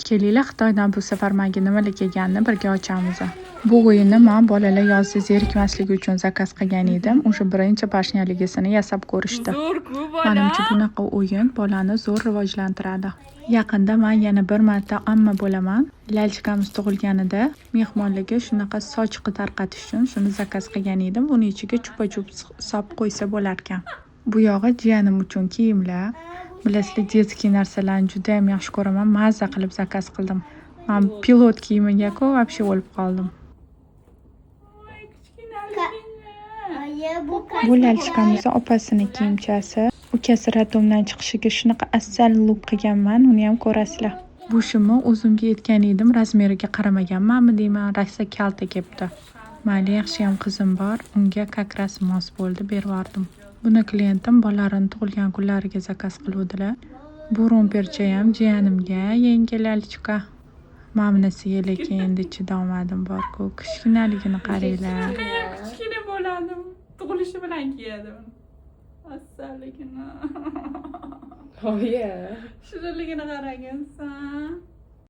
Kelinglar Xitoydan bu safar menga nimalar kelganini birga ochamiz. Bu o'yinni men bolalar yozda zerikmasligi uchun zakaz qilgan edim. O'sha birinchi pashnaligisini yasab ko'rishdi. Menimcha bunaqa o'yin bolani zo'r rivojlantiradi. Yaqinda men yana bir marta amma bo'laman. Lalchikamiz tug'ilganida mehmonlarga shunaqa sochiqni tarqatish uchun shuni zakaz qilgan edim. Uni ichiga chupa-chup solib qo'ysa bo'lar ekan. Bu yog'i jiyanim uchun kiyimlar. Bilasizlar, детский narsalarni juda ham yaxshi ko'raman. Mazza qilib zakaz qildim. Men pilot kiyimiga-ku вообще o'lib qoldim. Bu lalchikamizning opasining kiyimchasi. Ukasi Radomdan chiqishiga shunaqa asal lup qilganman, uni ham ko'rasizlar. Bu shimni o'zimga yetgan edim, razmeriga qaramaganmanmi deyman, rosa kalta kelibdi. Mayli, yaxshi ham qizim bor, unga kakras mos bo'ldi, berib yubordim. Buni klientim bolalarini tug'ilgan kunlariga zakaz qiluvdilar. Bu rompercha ham jiyanimga yangi lalchika. Mamnasiga lekin endi chidolmadim bor-ku, kichkinaligini qaranglar. Kichkina bo'ladim. Tug'ilishi bilan kiyadi uni. Asalligini. Shirinligini qaragansan.